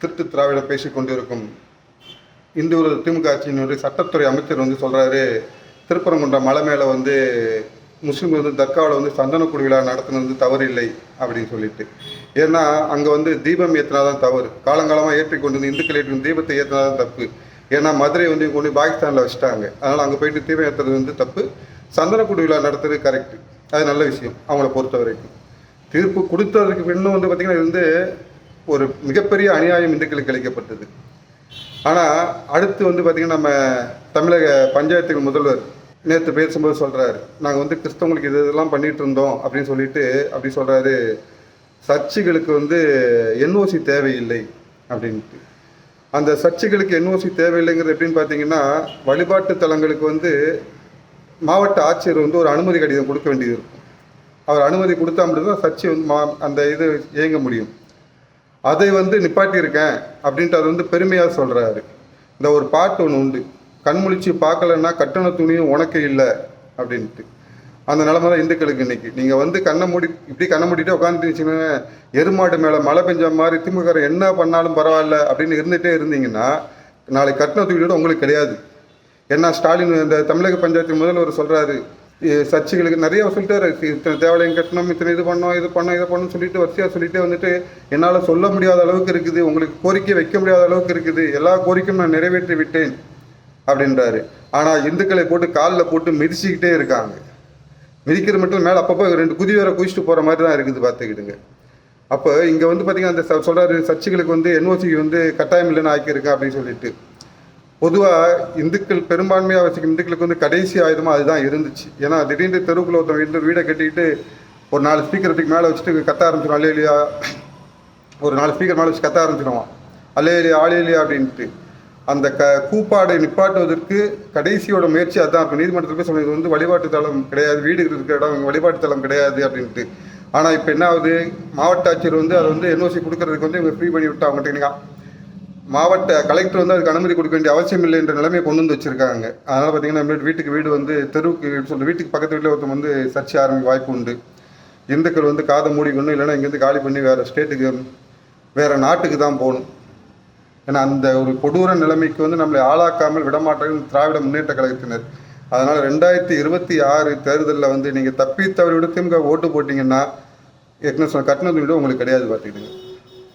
திருட்டு திராவிட பேசிக் கொண்டிருக்கும் இந்து ஒரு திமுக ஆட்சியினுடைய சட்டத்துறை அமைச்சர் வந்து சொல்கிறாரு, திருப்பரங்குன்றம் மலை மேலே வந்து முஸ்லீம் வந்து தர்காவில் வந்து சந்தனக்கூடு விழா நடத்துனது தவறு இல்லை அப்படின்னு சொல்லிட்டு. ஏன்னா அங்கே வந்து தீபம் ஏற்றினா தான் தவறு. காலங்காலமாக ஏற்றி கொண்டு வந்து இந்துக்கள் ஏற்றி தீபத்தை ஏற்றினா தான் தப்பு. ஏன்னா மதுரை வந்து கொண்டு பாகிஸ்தானில் வச்சுட்டாங்க. அதனால் அங்கே போயிட்டு தீபம் ஏற்றுறது வந்து தப்பு. சந்தனக்கூடு விழா நடத்துறது கரெக்டு. அது நல்ல விஷயம் அவங்கள பொறுத்த வரைக்கும். தீர்ப்பு கொடுத்ததுக்கு இன்னும் வந்து பார்த்திங்கன்னா இது வந்து ஒரு மிகப்பெரிய அநியாயம் இந்துக்களுக்கு அளிக்கப்பட்டது. ஆனால் அடுத்து வந்து பார்த்திங்கன்னா நம்ம தமிழக பஞ்சாயத்து முதல்வர் நேற்று பேசும்போது சொல்கிறாரு, நாங்கள் வந்து கிறிஸ்தவங்களுக்கு இதெல்லாம் பண்ணிகிட்டு இருந்தோம் அப்படின்னு சொல்லிட்டு அப்படி சொல்கிறாரு, சர்ச்சுகளுக்கு வந்து என்ஓசி தேவையில்லை அப்படின்ட்டு. அந்த சர்ச்சுகளுக்கு என்ஓசி தேவையில்லைங்கிறது எப்படின்னு பார்த்தீங்கன்னா, வழிபாட்டு தலங்களுக்கு வந்து மாவட்ட ஆட்சியர் வந்து ஒரு அனுமதி கடிதம் கொடுக்க வேண்டியது இருக்கும். அவர் அனுமதி கொடுத்தா மட்டும்தான் சர்ச்சை வந்து அந்த இது இயங்க முடியும். அதை வந்து நிப்பாட்டியிருக்கேன் அப்படின்ட்டு அது வந்து பெருமையாக சொல்கிறாரு. இந்த ஒரு பாட்டு ஒன்று உண்டு, கண்முழிச்சு பார்க்கலன்னா கட்டண துணியும் உனக்கு இல்லை அப்படின்ட்டு. அந்த நிலமை தான் இந்துக்களுக்கு இன்னைக்கு. நீங்கள் வந்து கண்ணை மூடிட்டு உட்காந்துட்டீங்கன்னா, எருமாடு மேலே மழை பெஞ்ச மாதிரி திமுக என்ன பண்ணாலும் பரவாயில்ல அப்படின்னு இருந்துகிட்டே இருந்தீங்கன்னா நாளைக்கு கட்டண துணியோட உங்களுக்கு கிடையாது. ஏன்னா ஸ்டாலின் இந்த தமிழக பஞ்சாயத்து முதல்வர் சொல்கிறாரு, சர்ச்சைகளுக்கு நிறைய சொல்லிட்டாரு, இத்தனை தேவாலயம் கட்டணம், இத்தனை இது பண்ணோம் சொல்லிட்டு வரிசையாக சொல்லிட்டு வந்துட்டு என்னால் சொல்ல முடியாத அளவுக்கு இருக்குது, உங்களுக்கு கோரிக்கை வைக்க முடியாத அளவுக்கு இருக்குது, எல்லா கோரிக்கையும் நான் நிறைவேற்றி விட்டேன் அப்படின்றாரு. ஆனால் இந்துக்களை போட்டு காலில் போட்டு மிதிச்சுக்கிட்டே இருக்காங்க. மிதிக்கிறது மட்டும் மேலே அப்பப்போ 2 குதி வேற குதிச்சுட்டு போகிற மாதிரி தான் இருக்குது, பார்த்துக்கிடுங்க. அப்போ இங்கே வந்து பார்த்திங்கன்னா அந்த சொல்கிறாரு, சர்ச்சைகளுக்கு வந்து என்ஓசிக்கு வந்து கட்டாயம் இல்லைன்னு ஆக்கியிருக்கேன் அப்படின்னு சொல்லிட்டு. பொதுவாக இந்துக்கள் பெரும்பான்மையாக வச்சுக்க இந்துக்களுக்கு வந்து கடைசி ஆயுதமாக அதுதான் இருந்துச்சு. ஏன்னா திடீர்னு தெருவுக்குள்ள ஒருத்தவங்க வீடை கட்டிக்கிட்டு ஒரு 4 ஸ்பீக்கருக்கு மேலே வச்சுட்டு கத்த ஆரம்பிச்சிடும், அல்லேலியா, ஒரு 4 ஸ்பீக்கர் மேலே வச்சு கத்த ஆரம்பிச்சிடுவான், அல்லேலியா ஆலேலியா அப்படின்ட்டு. அந்த கூப்பாடை நிப்பாட்டுவதற்கு கடைசியோட முயற்சி அதுதான் இருக்கும். நீதிமன்றத்தில் போய் சொன்னது வந்து வழிபாட்டு தளம் கிடையாது, வீடு இருக்கிற இடம் வழிபாட்டு தளம் கிடையாது அப்படின்ட்டு. ஆனால் இப்போ என்ன ஆகுது, மாவட்ட ஆட்சியர் வந்து அதை வந்து என்ஓசி கொடுக்கறதுக்கு வந்து இவங்க ஃப்ரீ பண்ணி விட்டு அவங்க டெக்னிக்கா மாவட்ட கலெக்டர் வந்து அதுக்கு அனுமதி கொடுக்க வேண்டிய அவசியம் இல்லை என்ற நிலைமையை கொண்டு வந்து வச்சுருக்காங்க. அதனால் பார்த்திங்கன்னா வீட்டுக்கு வீடு வந்து தெருவுக்கு சொல்கிற வீட்டுக்கு பக்கத்து வீட்டில் ஒருத்தர் வந்து சர்ச்சை ஆரம்பிக்க வாய்ப்பு உண்டு. இந்துக்கள் வந்து காதை மூடிக்கணும், இல்லைன்னா இங்கேருந்து காலி பண்ணி வேறு ஸ்டேட்டுக்கு வேறு நாட்டுக்கு தான் போகணும். ஏன்னா அந்த ஒரு கொடூர நிலைமைக்கு வந்து நம்மளை ஆளாக்காமல் விடமாட்டாங்க திராவிட முன்னேற்ற கழகத்தினர். அதனால் 2026 தேர்தலில் வந்து நீங்கள் தப்பி தவறி விட திமுக ஓட்டு போட்டிங்கன்னா ஏற்கனவே சொன்ன கட்டணத்தை விட உங்களுக்கு கிடையாது, பார்த்துக்கிடுங்க.